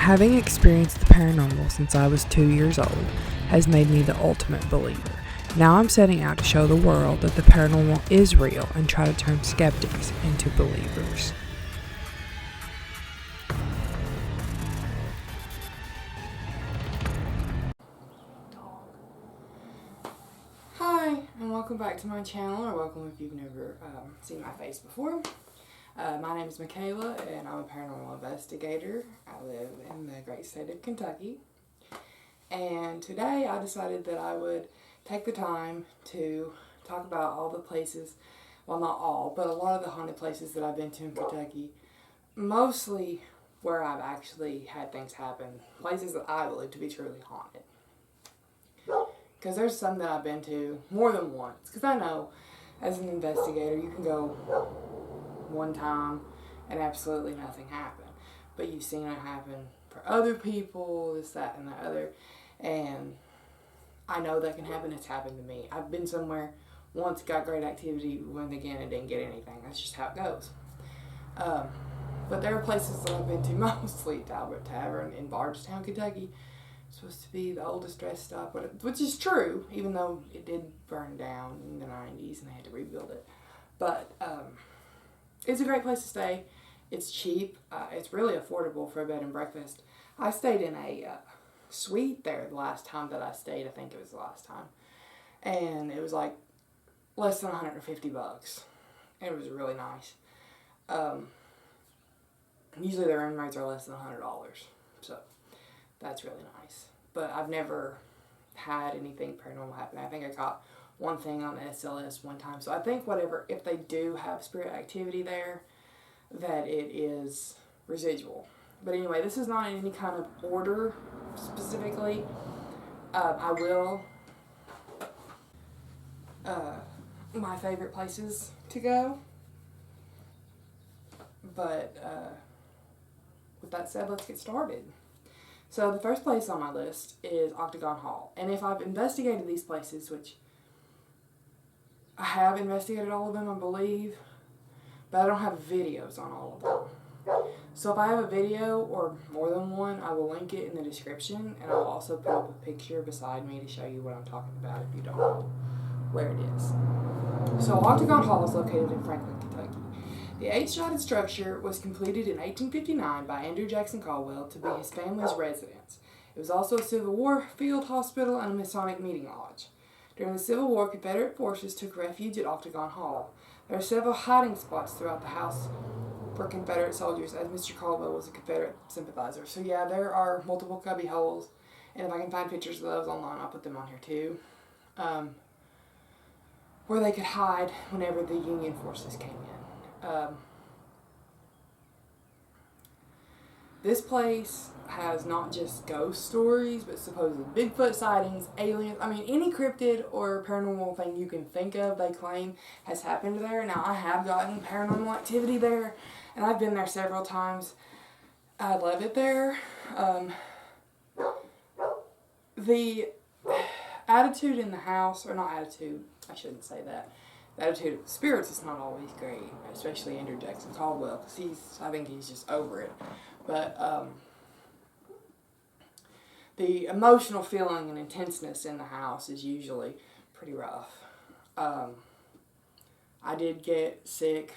Having experienced the paranormal since I was 2 years old has made me the ultimate believer. Now I'm setting out to show the world that the paranormal is real and try to turn skeptics into believers. Hi, and welcome back to my channel, or welcome if you've never seen my face before. My name is Michaela, and I'm a paranormal investigator. I live in the great state of Kentucky. And today I decided that I would take the time to talk about all the places, well, not all, but a lot of the haunted places that I've been to in Kentucky. Mostly where I've actually had things happen. Places that I believe to be truly haunted. Because there's some that I've been to more than once. Because I know, as an investigator, you can go one time and absolutely nothing happened. But you've seen it happen for other people, this, that, and the other. And I know that can happen. It's happened to me. I've been somewhere once, got great activity, went again and didn't get anything. That's just how it goes. But there are places that I've been to, mostly Talbot Tavern in Bardstown, Kentucky. It's supposed to be the oldest rest stop, which is true, even though it did burn down in the 90s and they had to rebuild it. But it's a great place to stay. It's cheap. It's really affordable for a bed and breakfast. I stayed in a suite there the last time that I stayed. I think it was the last time. And it was like less than $150. And it was really nice. Usually their room rates are less than $100. So that's really nice. But I've never had anything paranormal happen. I think I got one thing on SLS one time. So I think if they do have spirit activity there, that it is residual. But anyway, this is not in any kind of order specifically. I will. My favorite places to go. But with that said, let's get started. So the first place on my list is Octagon Hall. And if I've investigated these places, which I have investigated all of them, I believe, but I don't have videos on all of them. So if I have a video or more than one, I will link it in the description, and I will also put up a picture beside me to show you what I'm talking about if you don't know where it is. So Octagon Hall is located in Franklin, Kentucky. The 8-sided structure was completed in 1859 by Andrew Jackson Caldwell to be his family's residence. It was also a Civil War field hospital and a Masonic meeting lodge. During the Civil War, Confederate forces took refuge at Octagon Hall. There are several hiding spots throughout the house for Confederate soldiers, as Mr. Caldwell was a Confederate sympathizer. So yeah, there are multiple cubby holes, and if I can find pictures of those online, I'll put them on here too, where they could hide whenever the Union forces came in. This place has not just ghost stories, but supposed Bigfoot sightings, aliens. I mean, any cryptid or paranormal thing you can think of, they claim, has happened there. Now, I have gotten paranormal activity there, and I've been there several times. I love it there. The attitude in the house, or not attitude, I shouldn't say that. The attitude of the spirits is not always great, especially Andrew Jackson Caldwell, because I think he's just over it. But the emotional feeling and intenseness in the house is usually pretty rough. I did get sick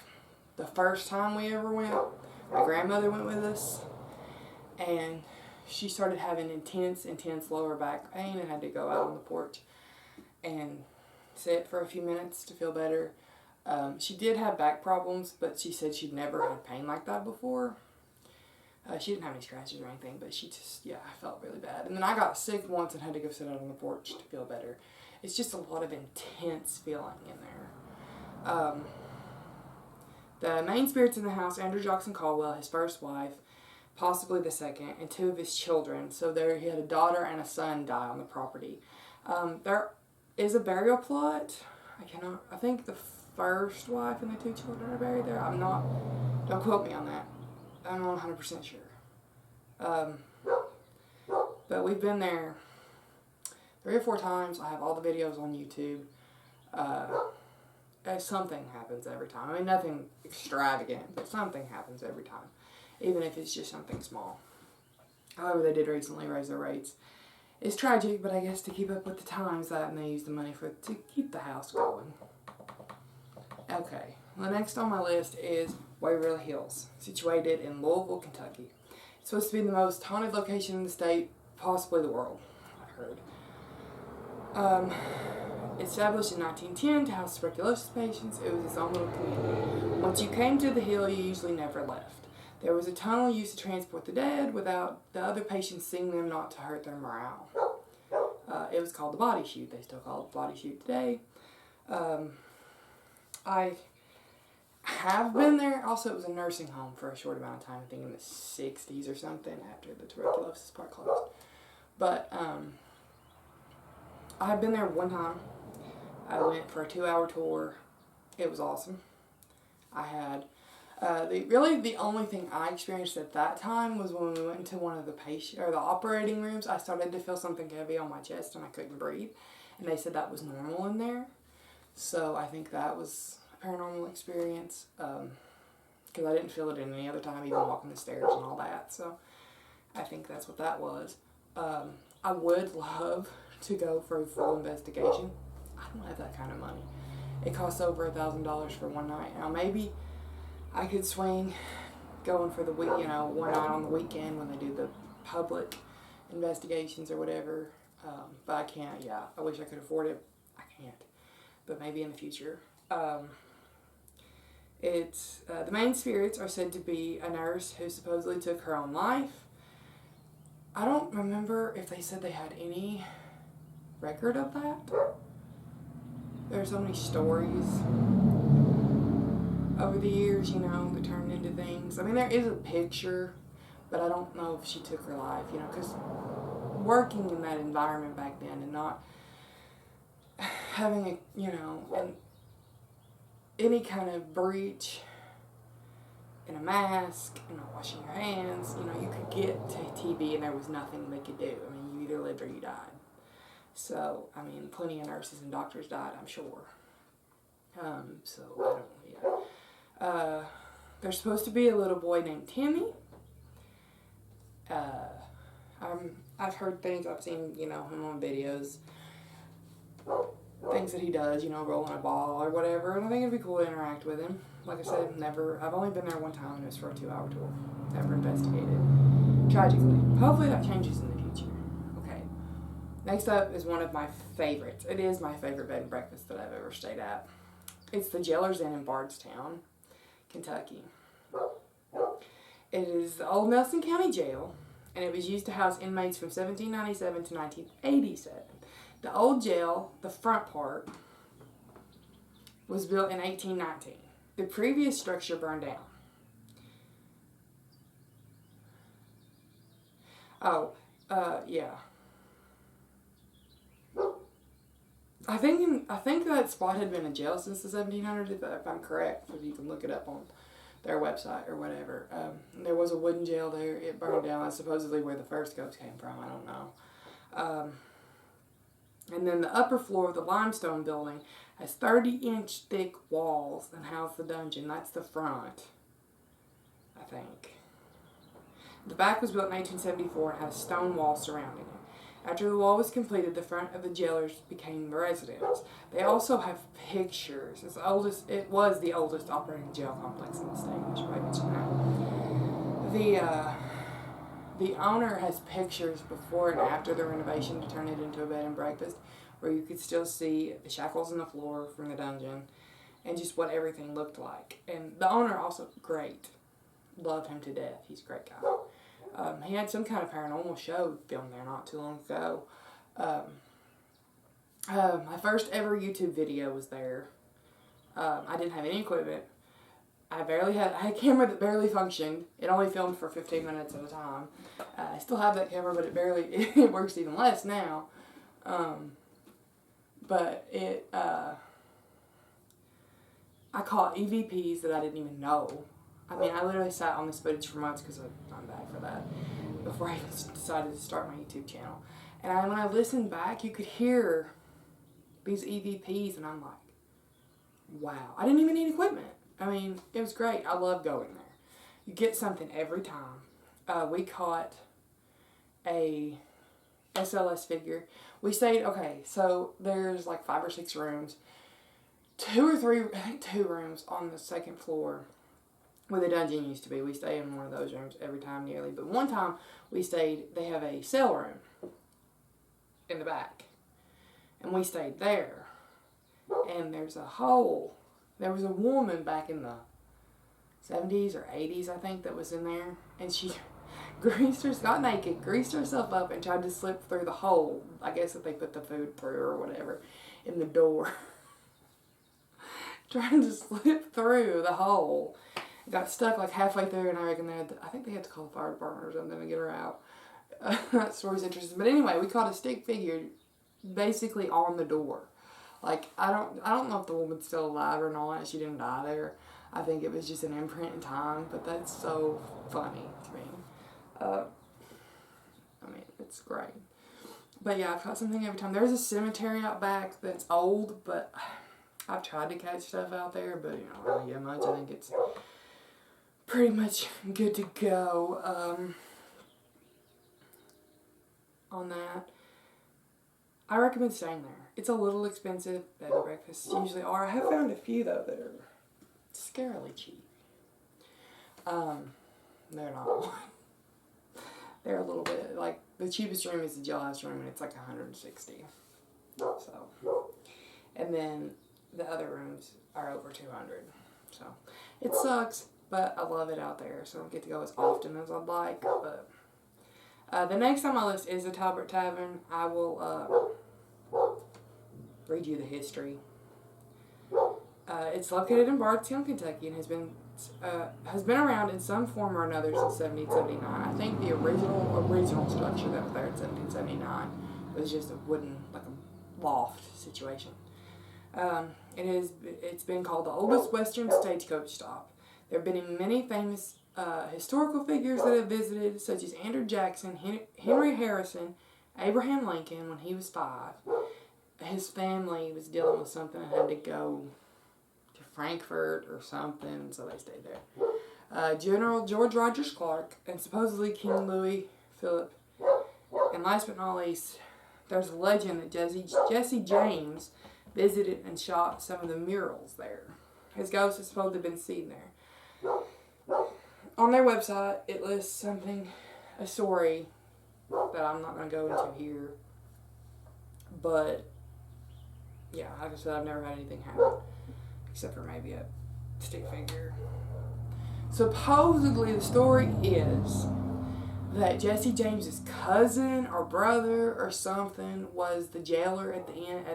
the first time we ever went. My grandmother went with us, and she started having intense lower back pain and had to go out on the porch and sit for a few minutes to feel better. She did have back problems, but she said she'd never had pain like that before. She didn't have any scratches or anything, but she just, I felt really bad. And then I got sick once and had to go sit out on the porch to feel better. It's just a lot of intense feeling in there. The main spirits in the house, Andrew Jackson Caldwell, his first wife, possibly the second, and 2 of his children. So he had a daughter and a son die on the property. There is a burial plot. I think the first wife and the 2 children are buried there. Don't quote me on that. I'm not 100% sure. But we've been there 3 or 4 times. I have all the videos on YouTube. Something happens every time. I mean, nothing extravagant, but something happens every time. Even if it's just something small. However, they did recently raise their rates. It's tragic, but I guess to keep up with the times, and they use the money to keep the house going. Okay, the next on my list is Waverly Hills, situated in Louisville, Kentucky. It's supposed to be the most haunted location in the state, possibly the world, I heard. Established in 1910 to house tuberculosis patients, it was its own little community. Once you came to the hill, you usually never left. There was a tunnel used to transport the dead without the other patients seeing them, not to hurt their morale. It was called the Body Chute. They still call it the Body Chute today. I have been there. Also, it was a nursing home for a short amount of time, I think in the 60s or something, after the tuberculosis part closed. But I had been there one time. I went for a 2-hour tour. It was awesome. I had the only thing I experienced at that time was when we went into one of the operating rooms. I started to feel something heavy on my chest and I couldn't breathe, and they said that was normal in there. So I think that was a paranormal experience, because I didn't feel it in any other time, even walking the stairs and all that. So I think that's what that was. I would love to go for a full investigation. I don't have that kind of money. It costs over $1,000 for one night. Now maybe I could swing going for the week, one night on the weekend when they do the public investigations or whatever. But I can't. Yeah, I wish I could afford it. I can't. But maybe in the future. The main spirits are said to be a nurse who supposedly took her own life. I don't remember if they said they had any record of that. There are so many stories over the years, that turned into things. I mean, there is a picture, but I don't know if she took her life, because working in that environment back then and not having and any kind of breach in a mask, not washing your hands, you could get to TB and there was nothing they could do. I mean, you either lived or you died. So, I mean, plenty of nurses and doctors died, I'm sure. There's supposed to be a little boy named Timmy. I've heard things, I've seen, him on videos, things that he does, rolling a ball or whatever, and I think it'd be cool to interact with him. Like I said, I've only been there one time, and it was for a 2-hour tour. Never investigated. Tragically. Hopefully that changes in the future. Okay. Next up is one of my favorites. It is my favorite bed and breakfast that I've ever stayed at. It's the Jailer's Inn in Bardstown, Kentucky. It is the old Nelson County Jail, and it was used to house inmates from 1797 to 1987. The old jail, the front part, was built in 1819. The previous structure burned down. Yeah. I think that spot had been a jail since the 1700s, if I'm correct. If you can look it up on their website or whatever. There was a wooden jail there. It burned down. That's supposedly where the first ghost came from. I don't know. And then the upper floor of the limestone building has 30-inch thick walls and house the dungeon. That's the front, I think. The back was built in 1874 and had a stone wall surrounding it. After the wall was completed, the front of the jailers became residence. They also have pictures. It was the oldest operating jail complex in the state. I should probably mention that. The owner has pictures before and after the renovation to turn it into a bed and breakfast, where you could still see the shackles in the floor from the dungeon and just what everything looked like. And the owner also great. Love him to death. He's a great guy. He had some kind of paranormal show filmed there not too long ago. My first ever YouTube video was there. I didn't have any equipment. I had a camera that barely functioned. It only filmed for 15 minutes at a time. I still have that camera, but it works even less now. I caught EVPs that I didn't even know. I mean, I literally sat on this footage for months because I'm bad for that, before I decided to start my YouTube channel. And when I listened back, you could hear these EVPs, and I'm like, wow. I didn't even need equipment. I mean, it was great. I love going there. You get something every time. We caught a SLS figure. We stayed, okay, so there's like 5 or 6 rooms. 2 or 3, I think 2 rooms on the second floor where the dungeon used to be. We stay in one of those rooms every time nearly. But one time we stayed, they have a cell room in the back. And we stayed there. And there's a hole. There was a woman back in the 70s or 80s, I think, that was in there. And she got naked, greased herself up, and tried to slip through the hole. I guess if they put the food through or whatever in the door. Trying to slip through the hole. Got stuck like halfway through, and I reckon I think they had to call the fire department or something to get her out. That story's interesting. But anyway, we caught a stick figure basically on the door. Like, I don't know if the woman's still alive or not. She didn't die there. I think it was just an imprint in time, but that's so funny to me. I mean, it's great. But yeah, I've caught something every time. There's a cemetery out back that's old, but I've tried to catch stuff out there, but you know, I don't get much. I think it's pretty much good to go on that. I recommend staying there. It's a little expensive. Bed and breakfasts usually are. I have found a few though that are scarily cheap. They're not all. They're a little bit, like, the cheapest room is the jailhouse room, and it's like $160. So, and then the other rooms are over $200. So, it sucks, but I love it out there. So I don't get to go as often as I'd like. But the next on my list is the Talbot Tavern. I will read you the history. It's located in Bardstown, Kentucky, and has been around in some form or another since 1779. I think the original structure that was there in 1779 was just a wooden, like a loft situation. It's been called the oldest Western stagecoach stop. There have been many famous historical figures that have visited, such as Andrew Jackson, Henry Harrison, Abraham Lincoln when he was 5. His family was dealing with something and had to go to Frankfurt or something, so they stayed there. General George Rogers Clark, and supposedly King Louis Philip. And last but not least, there's a legend that Jesse James visited and shot some of the murals there. His ghost is supposed to have been seen there. On their website, it lists a story that I'm not going to go into here. But, yeah, like I said, I've never had anything happen. Except for maybe a stick figure. Supposedly, the story is that Jesse James's cousin or brother or something was the jailer at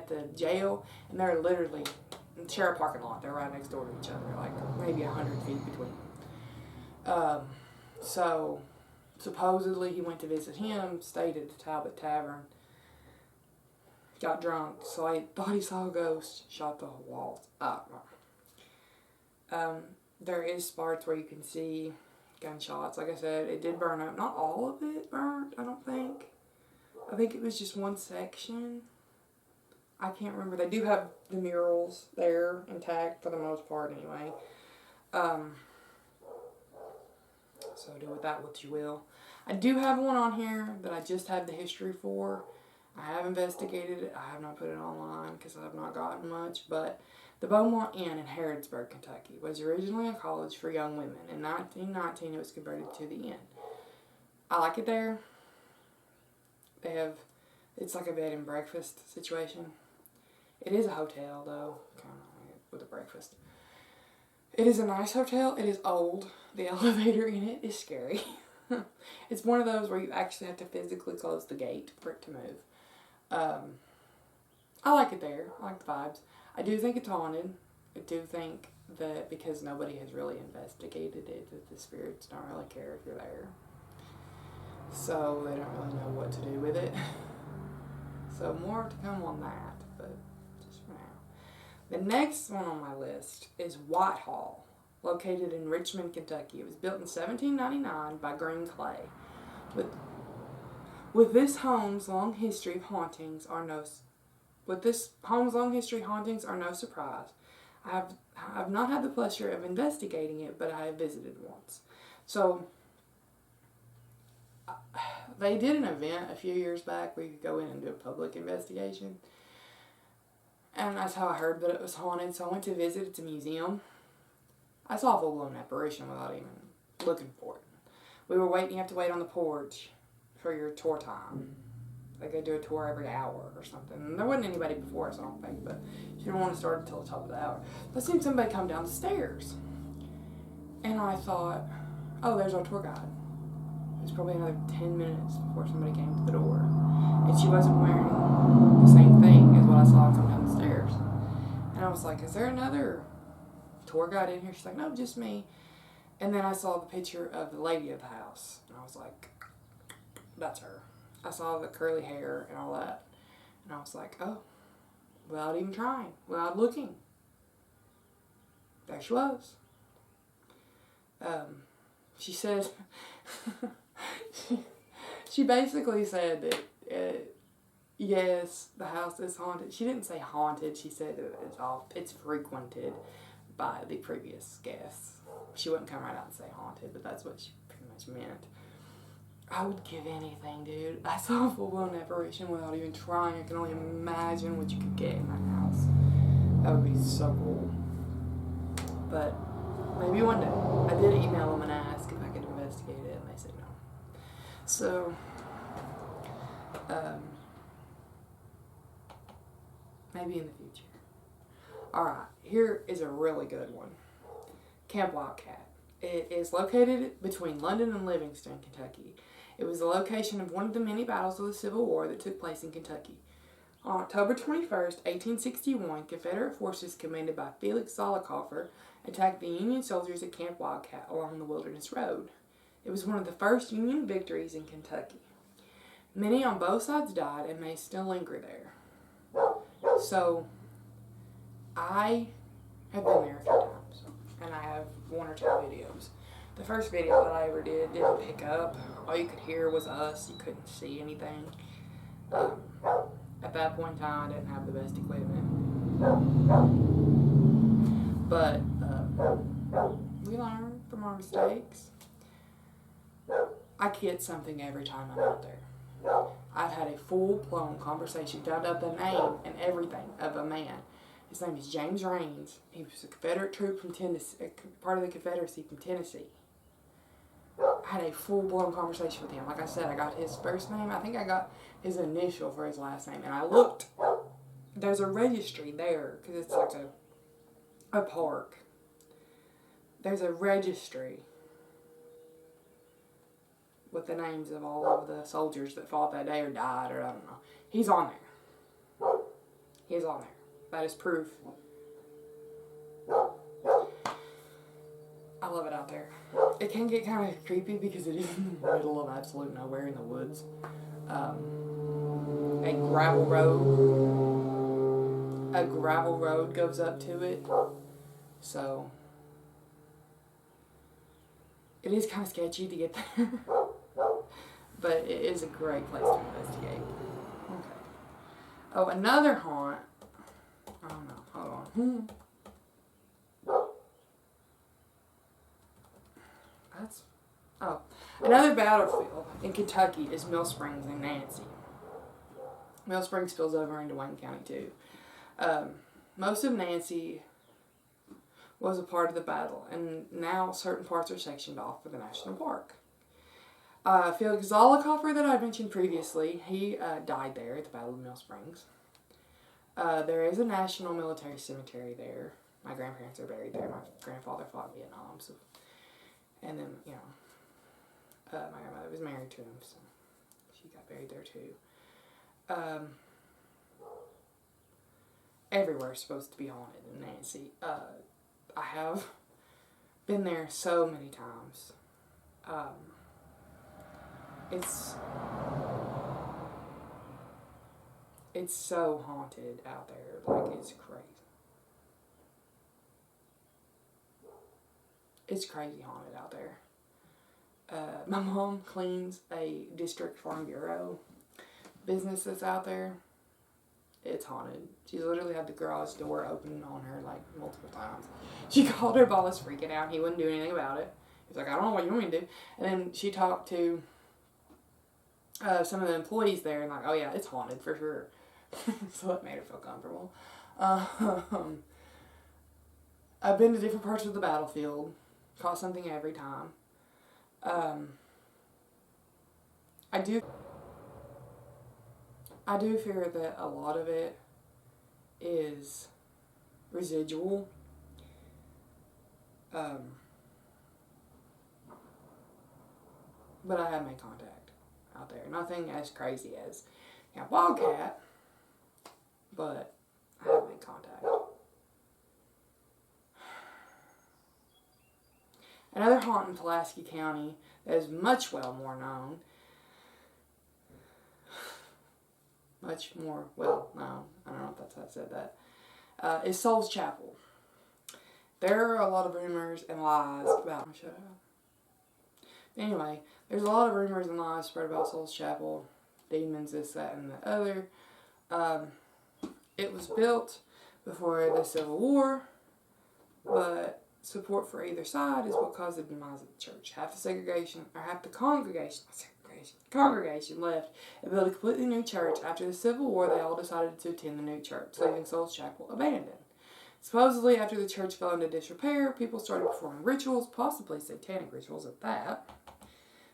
the jail, and they're literally share a parking lot. They're right next door to each other, like maybe 100 feet between them. So supposedly he went to visit him, stayed at the Talbot Tavern, got drunk, so I thought he saw a ghost, shot the walls up. There is parts where you can see gunshots. Like I said, it did burn up. Not all of it burnt, I don't think. I think it was just one section. I can't remember. They do have the murals there intact for the most part anyway. So do with that what you will. I do have one on here that I just have the history for. I have investigated it. I have not put it online because I have not gotten much. But the Beaumont Inn in Harrodsburg, Kentucky was originally a college for young women. In 1919 it was converted to the inn. I like it there. It's like a bed and breakfast situation. It is a hotel though, kind of with a breakfast. It is a nice hotel. It is old. The elevator in it is scary. It's one of those where you actually have to physically close the gate for it to move. I like it there. I like the vibes. I do think it's haunted. I do think that because nobody has really investigated it, that the spirits don't really care if you're there. So they don't really know what to do with it. So more to come on that, but just for now. The next one on my list is Whitehall, located in Richmond, Kentucky. It was built in 1799 by Green Clay. With this home's long history, hauntings are no surprise. I have not had the pleasure of investigating it, but I have visited once. So, they did an event a few years back where you could go in and do a public investigation. And that's how I heard that it was haunted. So I went to visit. It's a museum. I saw a full-blown apparition without even looking for it. We were waiting. You have to wait on the porch for your tour time. Like they do a tour every hour or something. And there wasn't anybody before us, I don't think, but she didn't want to start until the top of the hour. I seen somebody come down the stairs. And I thought, oh, there's our tour guide. It was probably another 10 minutes before somebody came to the door. And she wasn't wearing the same thing as what I saw come down the stairs. And I was like, is there another tour guide in here? She's like, no, just me. And then I saw the picture of the lady of the house. And I was like, that's her. I saw the curly hair and all that. And I was like, oh, without even trying, without looking, there she was. She said, she basically said that, yes, the house is haunted. She didn't say haunted. She said it's frequented by the previous guests. She wouldn't come right out and say haunted, but that's what she pretty much meant. I would give anything, dude. I saw a full-blown apparition without even trying. I can only imagine what you could get in that house. That would be so cool. But maybe one day. I did email them and ask if I could investigate it, and they said no. So, maybe in the future. Alright, here is a really good one. Camp Wildcat. It is located between London and Livingston, Kentucky. It was the location of one of the many battles of the Civil War that took place in Kentucky. On October 21st, 1861, Confederate forces commanded by Felix Zollicoffer attacked the Union soldiers at Camp Wildcat along the Wilderness Road. It was one of the first Union victories in Kentucky. Many on both sides died and may still linger there. So, I have been there a few times, and I have one or two videos. The first video that I ever didn't pick up. All you could hear was us. You couldn't see anything. At that point in time, I didn't have the best equipment. But we learn from our mistakes. I get something every time I'm out there. I've had a full-blown conversation, found out the name and everything of a man. His name is James Raines. He was a Confederate troop from Tennessee, part of the Confederacy from Tennessee. I had a full-blown conversation with him. Like I said, I got his first name. I think I got his initial for his last name. And I looked. There's a registry there because it's like a park. There's a registry with the names of all of the soldiers that fought that day or died, or I don't know. He's on there. He's on there. That is proof. I love it out there. It can get kind of creepy because it is in the middle of absolute nowhere in the woods. A gravel road goes up to it. So, it is kind of sketchy to get there. But it is a great place to investigate. Okay. Oh, another haunt. I don't know. Hold on. Another battlefield in Kentucky is Mill Springs and Nancy. Mill Springs spills over into Wayne County too. Most of Nancy was a part of the battle, and now certain parts are sectioned off for the national park. Felix Zollicoffer, that I mentioned previously, he died there at the Battle of Mill Springs. There is a national military cemetery there. My grandparents are buried there. My grandfather fought in Vietnam, so, and then, you know, my grandmother was married to him, so she got buried there too. Everywhere's supposed to be haunted in Nancy. I have been there so many times. It's so haunted out there, like it's crazy. It's crazy haunted out there. My mom cleans a district farm bureau business that's out there. It's haunted. She's literally had the garage door open on her like multiple times. She called her boss freaking out. He wouldn't do anything about it. He was like, I don't know what you want me to do. And then she talked to some of the employees there and like, oh yeah, it's haunted for sure. So it made her feel comfortable. I've been to different parts of the battlefield. Caught something every time. I do fear that a lot of it is residual. But I have made contact out there. Nothing as crazy as wildcat, but I have made contact. Another haunt in Pulaski County that is much more known, I don't know if that's how I said that, is Soul's Chapel. There are a lot of rumors and lies about... Shut up. Anyway, there's a lot of rumors and lies spread about Soul's Chapel. Demons, this, that, and the other. It was built before the Civil War, but support for either side is what caused the demise of the church. Half the congregation left and built a completely new church. After the Civil War, they all decided to attend the new church, leaving Soul's Chapel abandoned. Supposedly, after the church fell into disrepair, people started performing rituals, possibly satanic rituals at that.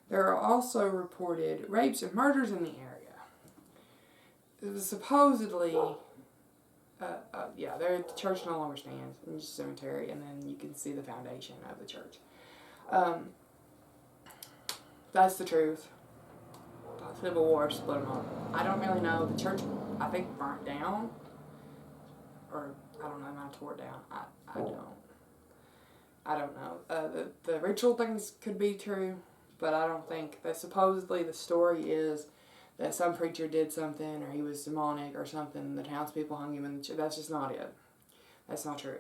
There are also reported rapes and murders in the area. It was supposedly, the church no longer stands in the cemetery, and then you can see the foundation of the church. That's the truth. The Civil War split them up. I don't really know. The church, I think, burnt down, or I don't know, I might tore it down. I don't know. The ritual things could be true, but I don't think that. Supposedly the story is that some preacher did something, or he was demonic or something, and the townspeople hung him in the church. That's just not it. That's not true.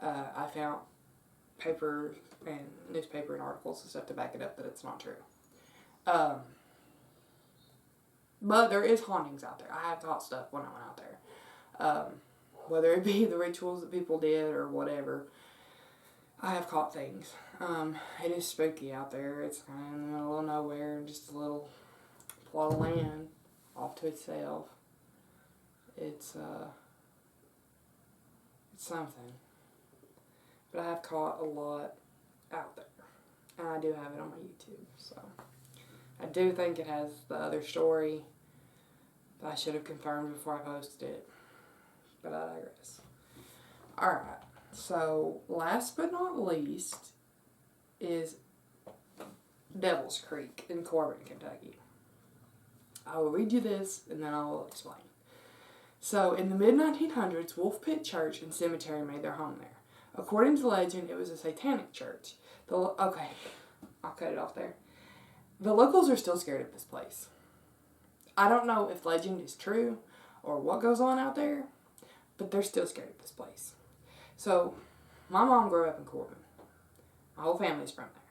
I found paper and newspaper and articles and stuff to back it up that it's not true. But there is hauntings out there. I have caught stuff when I went out there. Whether it be the rituals that people did or whatever, I have caught things. It is spooky out there. It's kind of in the middle of nowhere, just a little plot of land off to itself. It's something. But I have caught a lot out there. And I do have it on my YouTube, so. I do think it has the other story that I should have confirmed before I posted it. But I digress. Alright, so last but not least is Devil's Creek in Corbin, Kentucky. I will read you this and then I will explain. So, in the mid-1900s, Wolf Pit Church and Cemetery made their home there. According to legend, it was a satanic church. Okay, I'll cut it off there. The locals are still scared of this place. I don't know if legend is true or what goes on out there, but they're still scared of this place. So, my mom grew up in Corbin. My whole family's from there.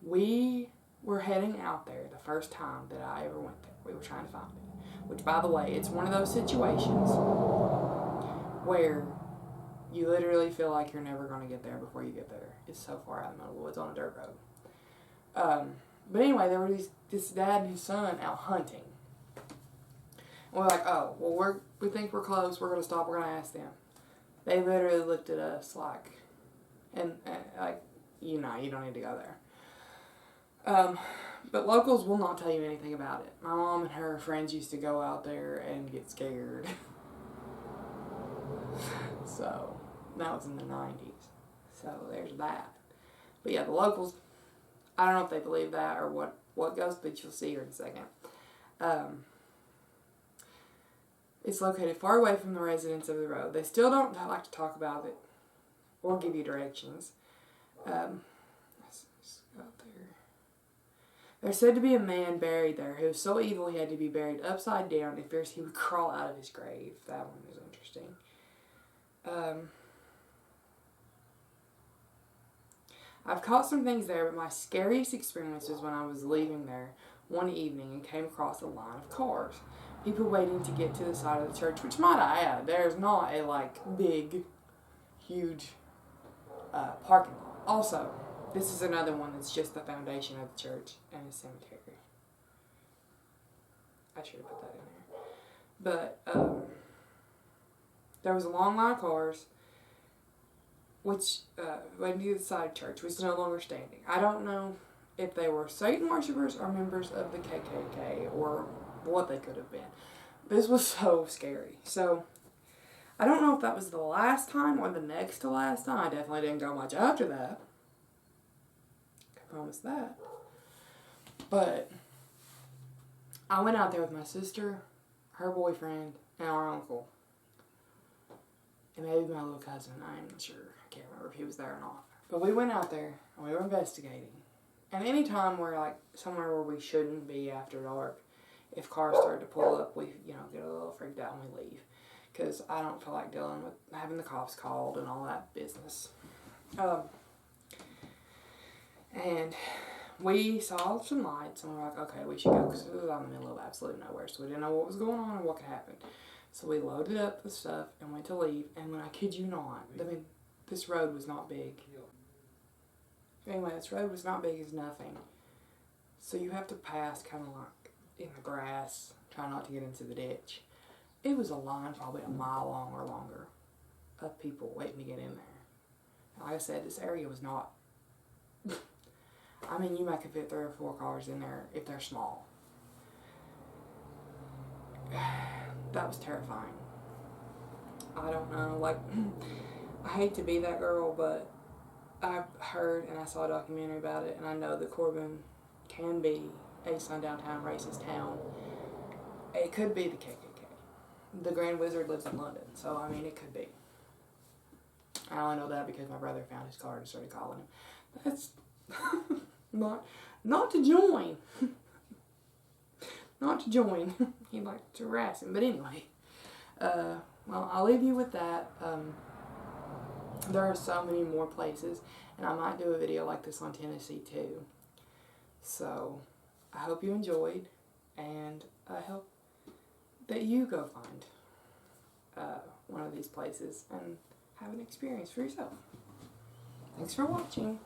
We were heading out there the first time that I ever went there. We were trying to find it. Which, by the way, it's one of those situations where you literally feel like you're never going to get there before you get there. It's so far out in the middle of the woods on a dirt road. But anyway, there were this dad and his son out hunting. And we're like, oh, well, we think we're close. We're going to stop. We're going to ask them. They literally looked at us like, and like, you don't need to go there. But locals will not tell you anything about it. My mom and her friends used to go out there and get scared. So, that was in the 90s. So, there's that. But yeah, the locals, I don't know if they believe that or what goes, but you'll see here in a second. It's located far away from the residents of the road. They still don't like to talk about it or give you directions. Let's go up there. There's said to be a man buried there who was so evil he had to be buried upside down. If there's, he would crawl out of his grave. That one is interesting. I've caught some things there, but my scariest experience was when I was leaving there one evening and came across a line of cars. People waiting to get to the side of the church, which might I add, there's not a big, huge parking lot. Also, This is another one that's just the foundation of the church and a cemetery. I should have put that in there. But there was a long line of cars, which waiting to the side of church, which is no longer standing. I don't know if they were Satan worshippers or members of the KKK or what they could have been. This was so scary. So I don't know if that was the last time or the next to last time. I definitely didn't go much after that. I promise that. But I went out there with my sister, her boyfriend, and our uncle. And maybe my little cousin. I'm not sure. I can't remember if he was there or not. But we went out there and we were investigating. And anytime we're like somewhere where we shouldn't be after dark, if cars start to pull up, we get a little freaked out and we leave. Because I don't feel like dealing with having the cops called and all that business. And we saw some lights and we were like, okay, we should go, because it was out in the middle of absolute nowhere, so we didn't know what was going on and what could happen. So we loaded up the stuff and went to leave, and when I kid you not, I mean, this road was not big. Anyway, this road was not big as nothing. So you have to pass kind of like in the grass, try not to get into the ditch. It was a line probably a mile long or longer of people waiting to get in there. And like I said, this area was not... I mean, you might could fit 3 or 4 cars in there if they're small. That was terrifying. I don't know, like, I hate to be that girl, but I've heard and I saw a documentary about it, and I know that Corbin can be a sundown town, racist town. It could be the KKK. The Grand Wizard lives in London, so I mean, it could be. I only know that because my brother found his card and started calling him. That's not to join. Not to join. He'd like to harass him, but anyway. Well, I'll leave you with that. There are so many more places, and I might do a video like this on Tennessee too. So, I hope you enjoyed, and I hope that you go find one of these places and have an experience for yourself. Thanks for watching.